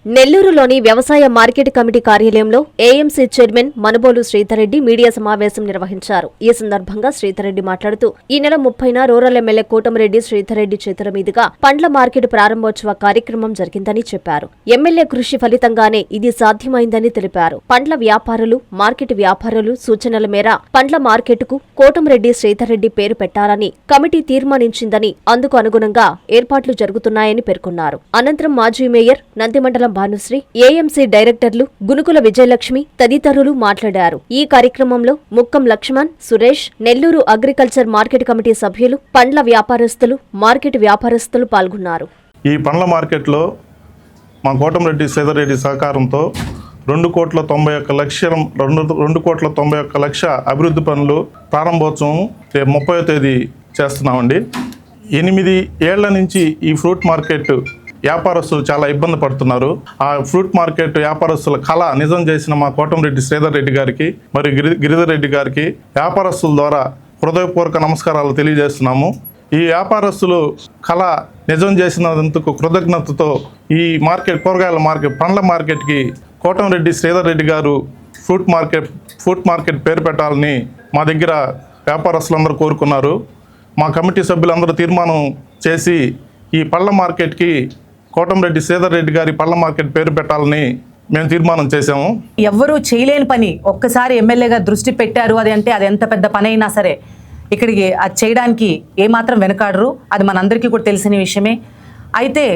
నెల్లూరులోని వ్యవసాయ market committee కార్యాలయంలో AMC chairman Manubolu Sridhar Reddy media సమావేశం నిర్వహించారు. ఈ సందర్భంగా శ్రీధర్రెడ్డి మాట్లాడుతూ ఈ నెల 30న రూరల్ ఎమ్మెల్యే కోటమిరెడ్డి శ్రీధర్రెడ్డి చేతుల మీదుగా పండ్ల మార్కెట్ ప్రారంభోత్సవ కార్యక్రమం జరిగిందని చెప్పారు. ఎమ్మెల్యే కృషి ఫలితంగానే ఇది సాధ్యమైందని తెలిపారు. పండ్ల వ్యాపారులు, మార్కెట్ వ్యాపారులు సూచనల మేర పండ్ల మార్కెట్కు కోటమిరెడ్డి శ్రీధర్రెడ్డి పేరు పెట్టాలని కమిటీ తీర్మానించిందని, అందుకు అనుగుణంగా ఏర్పాట్లు జరుగుతున్నాయని పేర్కొన్నారు. అనంతరం మాజీ మేయర్ నందిమండలం భానుశ్రీ, ఏఎంసీ డైరెక్టర్లు గునుకుల విజయలక్ష్మి తదితరులు మాట్లాడారు. ఈ కార్యక్రమంలో Mukkam Lakshman, Suresh, Nellore agriculture market committee సభ్యులు, పండ్ల వ్యాపారస్తులు, మార్కెట్ వ్యాపారస్తులు పాల్గొన్నారు. ఈ పండ్ల మార్కెట్లో మా కోటమిరెడ్డి శ్రీధర్రెడ్డి సహకారంతో 2,91,00,000 అభివృద్ధి పనులు ప్రారంభోత్సవం రేపు 30వ తేదీ చేస్తున్నామండి. 8 ఏళ్ల నుంచి ఈ ఫ్రూట్ మార్కెట్ వ్యాపారస్తులు చాలా ఇబ్బంది పడుతున్నారు. ఆ ఫ్రూట్ మార్కెట్ వ్యాపారస్తుల కళ నిజం చేసిన మా కోటమిరెడ్డి శ్రీధర్రెడ్డి గారికి మరియు గిరిధర్ రెడ్డి గారికి వ్యాపారస్తుల ద్వారా హృదయపూర్వక నమస్కారాలు తెలియజేస్తున్నాము. ఈ వ్యాపారస్తులు కళ నిజం చేసినందుకు కృతజ్ఞతతో ఈ మార్కెట్, కూరగాయల మార్కెట్, పండ్ల మార్కెట్కి కోటమిరెడ్డి శ్రీధర్రెడ్డి గారు ఫ్రూట్ మార్కెట్ పేరు పెట్టాలని మా దగ్గర వ్యాపారస్తులందరూ కోరుకున్నారు. మా కమిటీ సభ్యులందరూ తీర్మానం చేసి ఈ పళ్ళ మార్కెట్కి కోటమిరెడ్డి శ్రీధర్రెడ్డి గారి పళ్ళ మార్కెట్ పేరు పెట్టాలని మేము తీర్మానం చేశాము. ఎవ్వరూ చేయలేని పని ఒక్కసారి ఎమ్మెల్యేగా దృష్టి పెట్టారు అది అంటే అది ఎంత పెద్ద పని అయినా సరే ఇక్కడికి అది చేయడానికి ఏమాత్రం వెనకాడరు. అది మనందరికీ కూడా తెలిసిన విషయమే. అయితే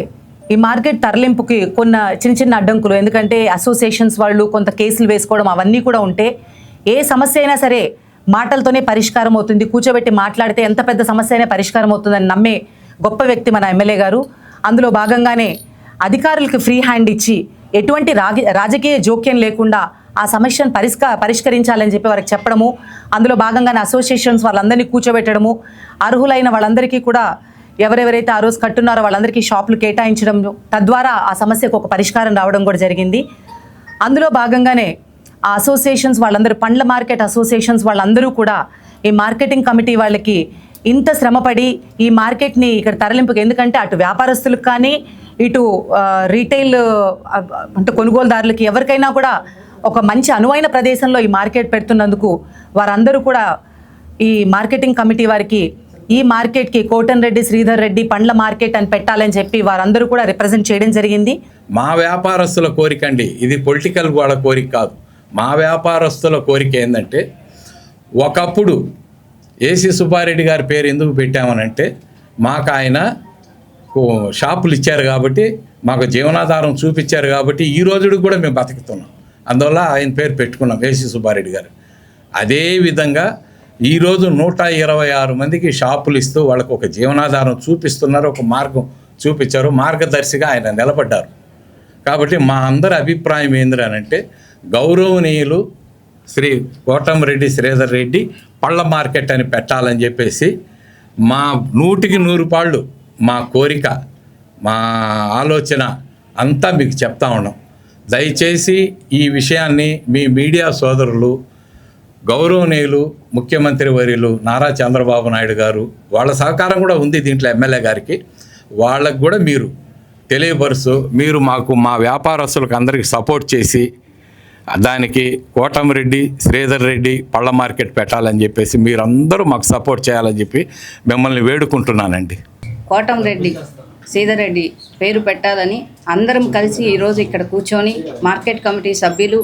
ఈ మార్కెట్ తరలింపుకి చిన్న చిన్న అడ్డంకులు, ఎందుకంటే అసోసియేషన్స్ వాళ్ళు కొంత కేసులు వేసుకోవడం అవన్నీ కూడా ఉంటే ఏ సమస్య అయినా సరే మాటలతోనే పరిష్కారం అవుతుంది, కూర్చోబెట్టి మాట్లాడితే ఎంత పెద్ద సమస్య అయినా పరిష్కారం అవుతుందని నమ్మే గొప్ప వ్యక్తి మన ఎమ్మెల్యే గారు. అందులో భాగంగానే అధికారులకు ఫ్రీ హ్యాండ్ ఇచ్చి ఎటువంటి రాజకీయ జోక్యం లేకుండా ఆ సమస్యను పరిష్కరించాలని చెప్పి వారికి చెప్పడము, అందులో భాగంగానే అసోసియేషన్స్ వాళ్ళందరినీ కూర్చోబెట్టడము, అర్హులైన వాళ్ళందరికీ కూడా ఎవరెవరైతే ఆ రోజు కట్టున్నారో వాళ్ళందరికీ షాపులు కేటాయించడం, తద్వారా ఆ సమస్యకు ఒక పరిష్కారం రావడం కూడా జరిగింది. అందులో భాగంగానే ఆ అసోసియేషన్స్ వాళ్ళందరూ, పండ్ల మార్కెట్ అసోసియేషన్స్ వాళ్ళందరూ కూడా ఈ మార్కెటింగ్ కమిటీ వాళ్ళకి ఇంత శ్రమపడి ఈ మార్కెట్ని ఇక్కడ తరలింపుకి, ఎందుకంటే అటు వ్యాపారస్తులకు కానీ ఇటు రీటైల్ అంటే కొనుగోలుదారులకి ఎవరికైనా కూడా ఒక మంచి అనువైన ప్రదేశంలో ఈ మార్కెట్ పెడుతున్నందుకు వారందరూ కూడా ఈ మార్కెటింగ్ కమిటీ వారికి ఈ మార్కెట్కి కోటమిరెడ్డి శ్రీధర్రెడ్డి పండ్ల మార్కెట్ అని పెట్టాలని చెప్పి వారందరూ కూడా రిప్రజెంట్ చేయడం జరిగింది. మా వ్యాపారస్తుల కోరిక అండి, ఇది పొలిటికల్ వాళ్ళ కోరిక కాదు. మా వ్యాపారస్తుల కోరిక ఏంటంటే, ఒకప్పుడు ఏసీ సుబ్బారెడ్డి గారి పేరు ఎందుకు పెట్టామనంటే, మాకు ఆయన షాపులు ఇచ్చారు కాబట్టి, మాకు జీవనాధారం చూపించారు కాబట్టి ఈ రోజుకి కూడా మేము బతుకుతున్నాం. అందువల్ల ఆయన పేరు పెట్టుకున్నాం, ఏసీ సుబ్బారెడ్డి గారు. అదేవిధంగా ఈరోజు 126 మందికి షాపులు ఇస్తూ వాళ్ళకు ఒక జీవనాధారం చూపిస్తున్నారు, ఒక మార్గం చూపించారు, మార్గదర్శిగా ఆయన నిలబడ్డారు. కాబట్టి మా అందరి అభిప్రాయం ఏంటంటే, గౌరవనీయులు శ్రీ కోటమిరెడ్డి శ్రీధర్రెడ్డి పళ్ళ మార్కెట్ అని పెట్టాలని చెప్పేసి మా 100కి 100 పాళ్ళు మా కోరిక, మా ఆలోచన అంతా మీకు చెప్తా ఉన్నాం. దయచేసి ఈ విషయాన్ని మీ మీడియా సోదరులు, గౌరవనీయులు ముఖ్యమంత్రి వర్యులు నారా చంద్రబాబు నాయుడు గారు, వాళ్ళ సహకారం కూడా ఉంది దీంట్లో, ఎమ్మెల్యే గారికి, వాళ్ళకు కూడా మీరు తెలియపరుస్తూ మీరు మాకు, మా వ్యాపారస్తులకు అందరికీ సపోర్ట్ చేసి దానికి కోటమిరెడ్డి శ్రీధర్రెడ్డి పళ్ళ మార్కెట్ పెట్టాలని చెప్పేసి మీరందరూ మాకు సపోర్ట్ చేయాలని చెప్పి మిమ్మల్ని వేడుకుంటున్నానండి. కోటమిరెడ్డి శ్రీధర్రెడ్డి పేరు పెట్టాలని అందరం కలిసి ఈరోజు ఇక్కడ కూర్చొని మార్కెట్ కమిటీ సభ్యులు,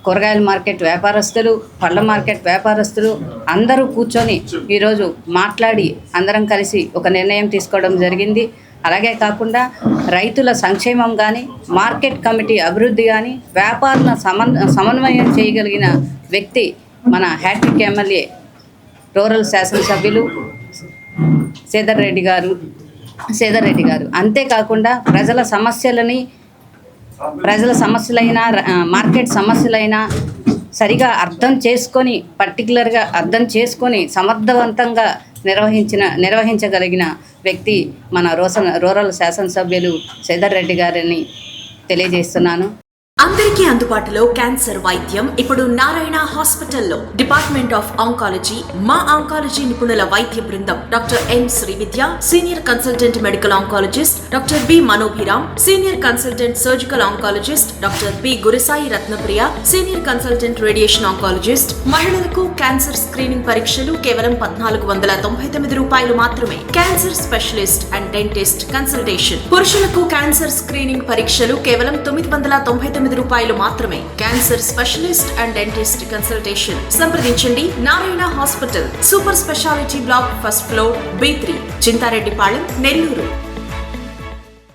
కూరగాయల మార్కెట్ వ్యాపారస్తులు, పళ్ళ మార్కెట్ వ్యాపారస్తులు అందరూ కూర్చొని ఈరోజు మాట్లాడి అందరం కలిసి ఒక నిర్ణయం తీసుకోవడం జరిగింది. అలాగే కాకుండా రైతుల సంక్షేమం కానీ, మార్కెట్ కమిటీ అభివృద్ధి కానీ, వ్యాపారుల సమన్వయం చేయగలిగిన వ్యక్తి మన హ్యాట్రిక్ ఎమ్మెల్యే, రూరల్ శాసనసభ్యులు శ్రీధర్రెడ్డి గారు. అంతేకాకుండా ప్రజల సమస్యలైనా మార్కెట్ సమస్యలైనా సరిగా పర్టికులర్గా అర్థం చేసుకొని సమర్థవంతంగా నిర్వహించగలిగిన వ్యక్తి మన రూరల్ శాసనసభ్యులు శ్రీధర్రెడ్డి గారిని తెలియజేస్తున్నాను. అందరికీ అందుబాటులో క్యాన్సర్ వైద్యం ఇప్పుడు నారాయణ హాస్పిటల్లో. డిపార్ట్మెంట్ ఆఫ్ ఆంకాలజీ, మా ఆంకాలజీ నిపుణుల వైద్య బృందం doctor M Srividya, senior consultant medical oncologist doctor B Manobhiram, senior consultant surgical oncologist doctor B Gurisai Ratnapriya, senior consultant radiation oncologist. మహిళలకు క్యాన్సర్ స్క్రీనింగ్ పరీక్షలు కేవలం 1499 రూపాయలు మాత్రమే. Cancer specialist and dentist consultation. పురుషులకు క్యాన్సర్ స్క్రీనింగ్ పరీక్షలు కేవలం 999 రూపాయలు మాత్రమే. Cancer specialist and dentist consultation. సంప్రదించండి Narayana hospital, super speciality block, first floor, B3, Chintareddypalem, Nellore.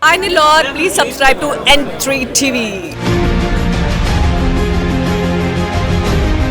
Hi Nilor, please subscribe to N3 TV.